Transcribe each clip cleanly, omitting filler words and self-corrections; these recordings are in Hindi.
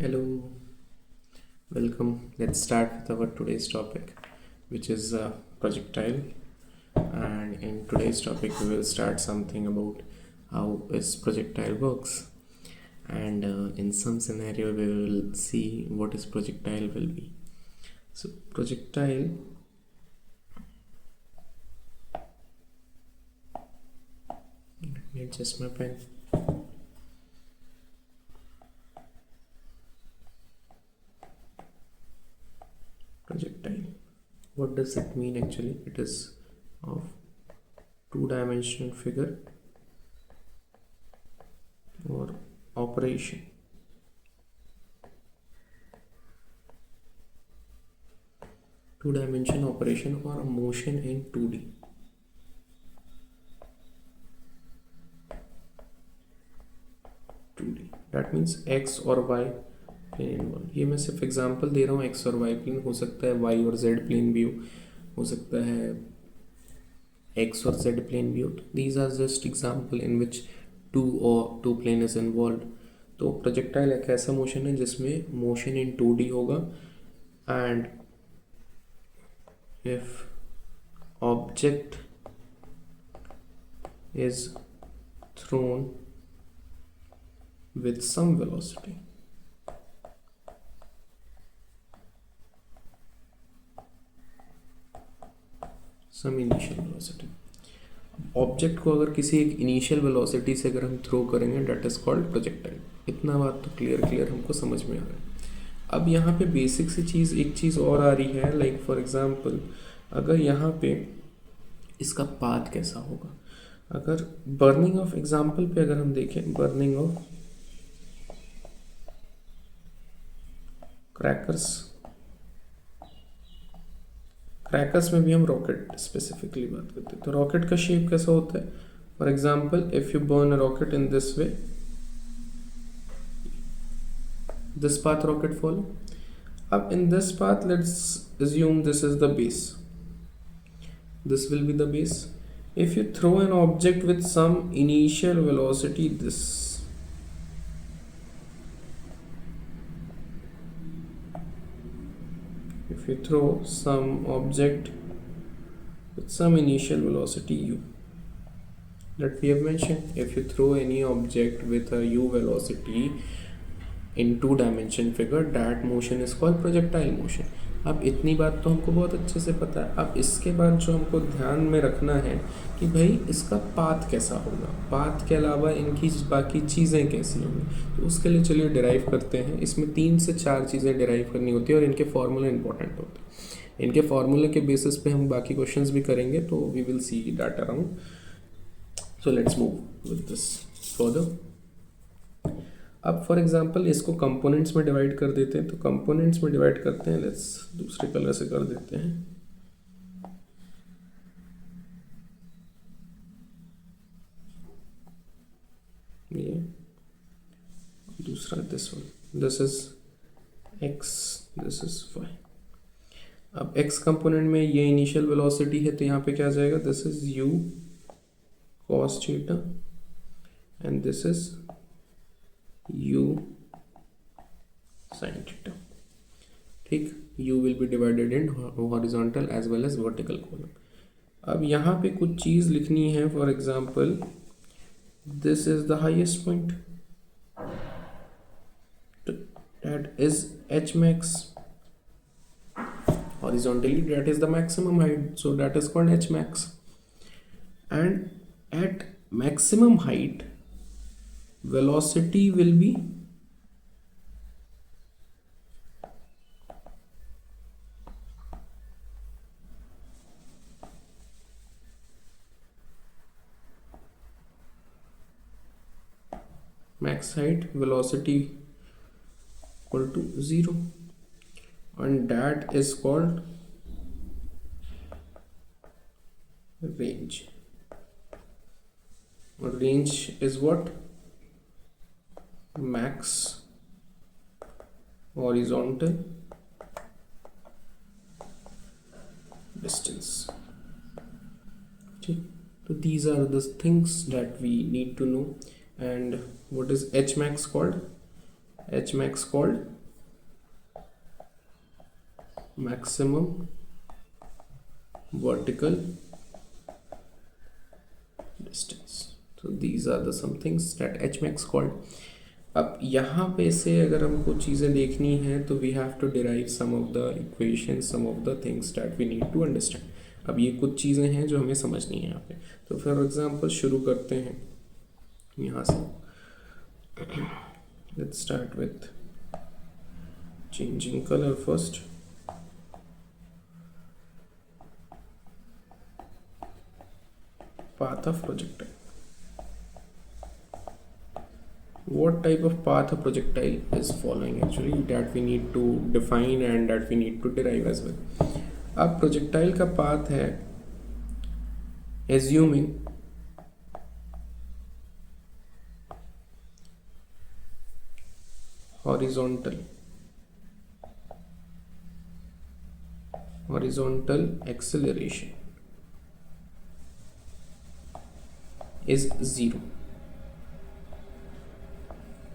Hello, welcome. Let's start with our today's topic, which is projectile. And in today's topic, we will start something about how is projectile works. And in some scenario, we will see what is projectile will be. So projectile. Let me adjust my pen. Projectile, what does it mean actually? It is of two-dimensional figure or operation. Two-dimension operation or a motion in 2D. That means x और y प्लेन इन्वॉल्व। ये मैं सिर्फ एग्जांपल दे रहा हूँ। x और y प्लेन हो सकता है, y और z प्लेन भी हो सकता है, x और z प्लेन भी हो। These are just example in which two plane is involve. तो प्रोजेक्टाइल एक ऐसा मोशन है जिसमें मोशन इन 2D होगा and if object is thrown with some velocity, some initial velocity। Object को अगर किसी एक इनिशियल वेलोसिटी से अगर हम थ्रो करेंगे, डेट इज कॉल्ड प्रोजेक्टाइल। इतना बात तो क्लियर हमको समझ में आ रहा है। अब यहाँ पे बेसिक सी चीज़, एक चीज़ और आ रही है, लाइक फॉर एग्जांपल अगर यहाँ पे इसका पाथ कैसा होगा। अगर बर्निंग ऑफ एग्जांपल पे अगर हम देखें, बर्निंग ऑफ क्रैकर्स में भी हम रॉकेट स्पेसिफिकली बात करते हैं। तो रॉकेट का शेप कैसा होता है? For example if you burn a rocket in this way, this path rocket follow. अब in this path let's assume this is the base, this will be the base। if you throw an object with some initial velocity, this, if you throw some object with some initial velocity u, that we have mentioned, if you throw any object with a u velocity in two dimension figure, that motion is called projectile motion। अब इतनी बात तो हमको बहुत अच्छे से पता है। अब इसके बाद जो हमको ध्यान में रखना है कि भाई इसका पाथ कैसा होगा, पाथ के अलावा इनकी बाकी चीज़ें कैसी होंगी। तो उसके लिए चलिए डिराइव करते हैं। इसमें 3 से 4 चीज़ें डिराइव करनी होती है और इनके फॉर्मूले इंपॉर्टेंट होते हैं। इनके फॉर्मूले के बेसिस पे हम बाकी क्वेश्चंस भी करेंगे, तो we will see that around. So let's move with this further. अब फॉर एग्जांपल इसको कंपोनेंट्स में डिवाइड कर देते हैं। तो कंपोनेंट्स में डिवाइड करते हैं, लेट्स दूसरे कलर से कर देते हैं। ये दूसरा, this one, this is x, this is y। अब x कंपोनेंट में ये इनिशियल वेलोसिटी है, तो यहाँ पे क्या आ जाएगा? This is u cos theta and this is u sin theta। ठीक, u will be divided in horizontal as well as vertical column। अब यहाँ पे कुछ चीज़ लिखनी है। For example this is the highest point, that is h max। horizontally that is the maximum height, so that is called h max। and at maximum height velocity will be max height velocity equal to 0, and that is called range। Range is what? Max horizontal distance। ठीक, तो these are the things that we need to know। and what is h max called? h max called maximum vertical distance. So these are the some things that h max called. अब यहाँ पे से अगर हमको चीज़ें देखनी है तो we have to derive some of the equation, some of the things that we need to understand. अब ये कुछ चीज़ें हैं जो हमें समझनी है यहाँ पे। तो फॉर एग्जांपल शुरू करते हैं यहाँ से। Let's start with changing colour first. Path of projectile. What type of path a projectile is following actually, that we need to define and that we need to derive as well. अब projectile का path है assuming horizontal acceleration is 0.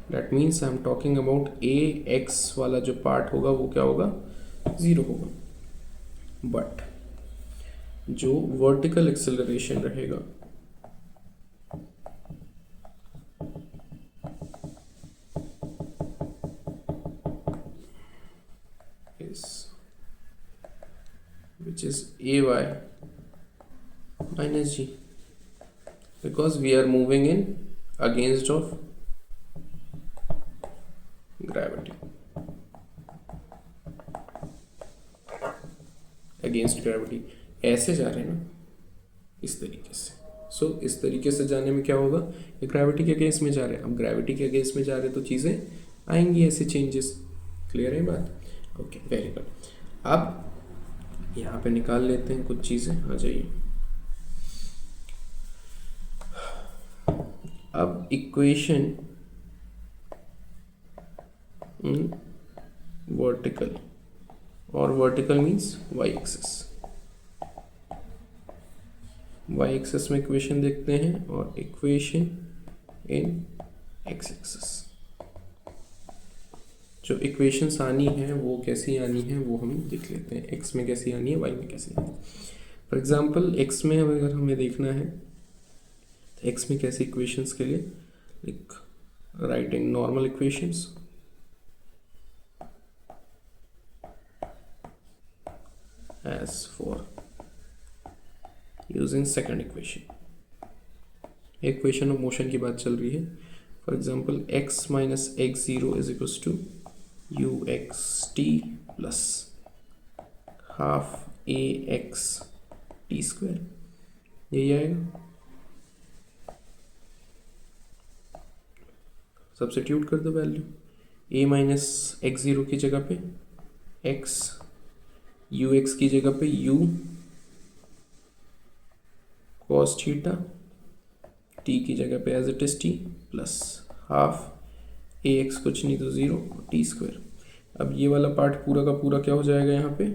That means I'm talking about ax वाला जो पार्ट होगा वो क्या होगा, 0 होगा। बट जो वर्टिकल एक्सेलरेशन रहेगा which is ay minus g, because we are moving in against of gravity, against gravity। ऐसे जा रहे हैं ना, इस तरीके से। सो इस तरीके से जाने में क्या होगा, ये ग्रेविटी के अगेंस्ट में जा रहे हैं। अब ग्रेविटी के अगेंस्ट में जा रहे हैं तो चीज़ें आएंगी ऐसे चेंजेस। क्लियर है बात? Okay, very good. अब यहाँ पे निकाल लेते हैं कुछ चीज़ें, आ जाइए। अब इक्वेशन वर्टिकल, और vertical means Y axis. Y axis में इक्वेशन देखते हैं और इक्वेशन इन एक्स एक्सिस। जो इक्वेशंस आनी है वो कैसी आनी है वो हम देख लेते हैं। एक्स में कैसी आनी है, वाई में कैसी आनी है। फॉर एग्जांपल एक्स में अगर हमें देखना है तो एक्स में कैसी इक्वेशंस के लिए, like writing normal equations as for using second equation। Equation of motion की बात चल रही है। For example x minus X zero is equals to U X T plus half A X T square, यही आएगा। सब्स्टिट्यूट कर दो value, a minus X zero की जगह पे x, यू एक्स की जगह पे u cos थीटा, t की जगह पे as it is t plus half A X कुछ नहीं तो 0 टी स्क्वायर। अब ये वाला पार्ट पूरा का पूरा क्या हो जाएगा, यहाँ पे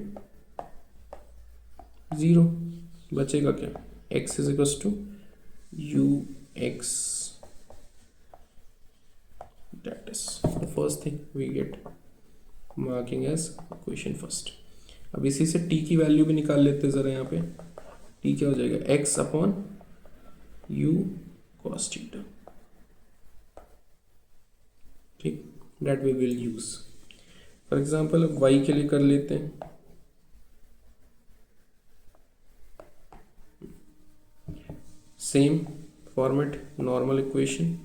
0 बचेगा क्या, x is equals to U X, that is the first thing we get marking as equation first. अब इसी से t की वैल्यू भी निकाल लेते हैं ज़रा। यहाँ पे t क्या हो जाएगा, x upon u cos theta. ठीक, that we will use. For example अब y के लिए कर लेते हैं। Same format, normal equation.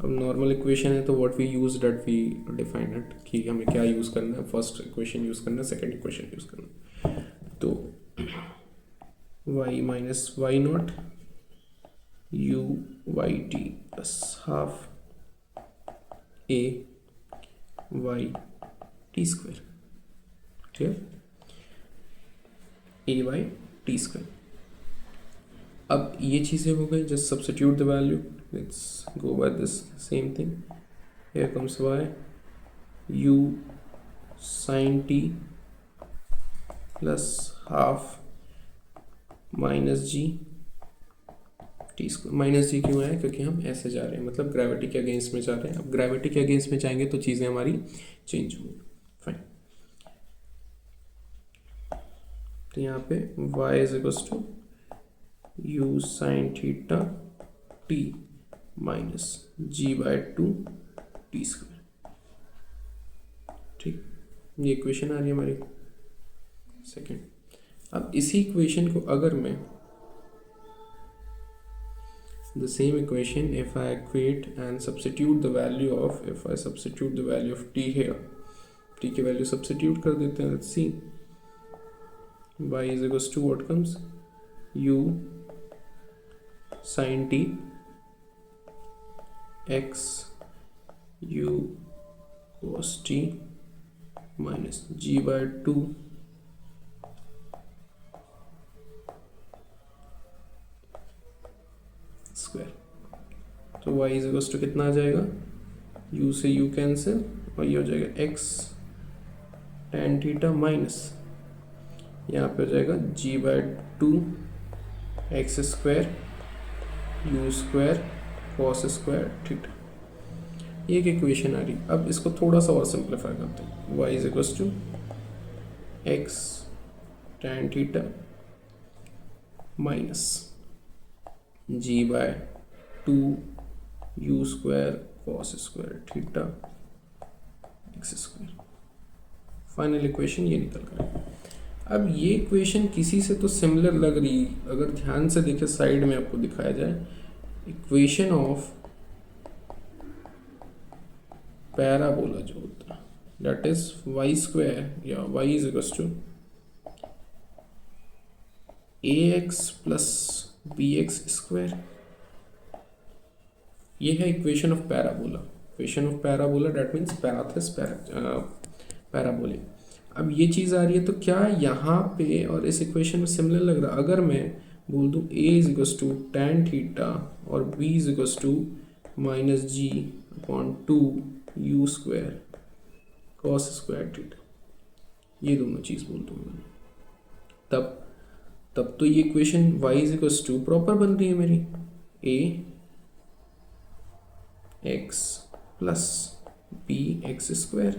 अब नॉर्मल इक्वेशन है तो what we use, that we define it, कि हमें क्या यूज़ करना है। फर्स्ट इक्वेशन यूज़ करना है, सेकेंड इक्वेशन यूज़ करना है। तो y minus Y naught U Y T plus half A Y T square, clear, A Y T square. अब ये चीज़ें हो गई, just substitute the value. Let's go by this same thing. Here comes y, u sin t plus half minus g t square minus g क्यों आया, क्योंकि हम ऐसे जा रहे हैं, मतलब ग्रेविटी के अगेंस्ट में जा रहे हैं। अब ग्रेविटी के अगेंस्ट में जाएंगे तो चीज़ें हमारी चेंज होंगी। फाइन, तो यहाँ पे y is equals to U sine theta T minus G by 2 T square. ठीक, ये इक्वेशन आ रही है हमारी सेकेंड। अब इसी इक्वेशन को अगर मैं the same equation, if I equate and substitute the value of, if I substitute the value of t here, t की वैल्यू substitute कर देते हैं, let's see, y is equals to what comes, u sin t x u cos t minus g by 2 square. तो y इज इक्वल्स टू कितना आ जाएगा, u से u कैंसिल और ये हो जाएगा x tan थीटा माइनस यहाँ पे हो जाएगा g by 2 X square U square cos square theta. ये एक इक्वेशन आ रही। अब इसको थोड़ा सा और सिंप्लीफाई करते हैं। y is equals to x tan theta minus G by 2 U square cos square theta X square. Final equation ये निकल कर आएगी। अब ये इक्वेशन किसी से तो सिमिलर लग रही, अगर ध्यान से देखे साइड में आपको दिखाया जाए, इक्वेशन ऑफ पैराबोला जो होता है, दैट इज वाई स्क्वायर या y is equals to a x plus B x square. ये है equation of parabola. Equation of parabola that means पैराथेस पैराबोलिक। अब ये चीज़ आ रही है, तो क्या यहाँ पे और इस इक्वेशन में सिमिलर लग रहा? अगर मैं बोल दूँ a is equals to tan theta और b is equals to minus G upon 2 U square cos square theta, ये दोनों चीज़ बोल दूँ मैं, तब तो ये इक्वेशन y is equals to proper बन रही है मेरी, a x plus B x square.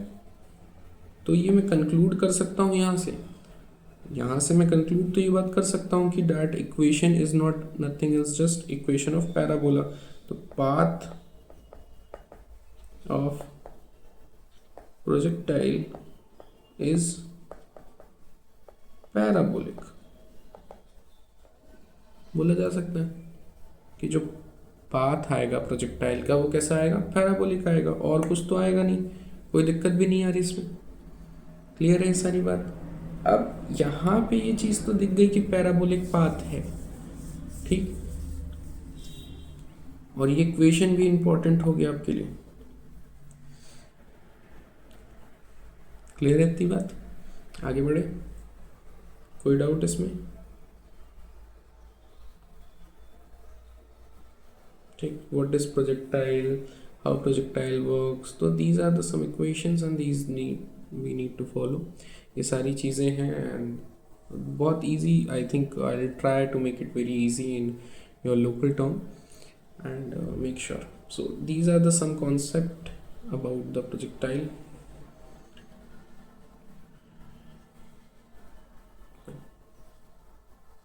तो ये मैं कंक्लूड कर सकता हूँ यहाँ से मैं कंक्लूड तो ये बात कर सकता हूँ कि that equation is not nothing else just equation of parabola. तो path of projectile is parabolic, बोला जा सकता है कि जो पाथ आएगा प्रोजेक्टाइल का वो कैसा आएगा, पैराबोलिक आएगा, और कुछ तो आएगा नहीं, कोई दिक्कत भी नहीं आ रही इसमें। क्लियर है सारी बात? अब यहाँ पे ये चीज़ तो दिख गई कि पैराबोलिक पाथ है, ठीक, और ये इक्वेशन भी इंपॉर्टेंट हो गया आपके लिए। क्लियर है इतनी बात? आगे बढ़े, कोई डाउट इसमें? ठीक, what is projectile, how projectile works, तो these are the some equations and these we need to follow। ये सारी चीज़ें हैं and बहुत easy, I think I'll try to make it very easy in your local term and make sure। So these are the some concept about the projectile।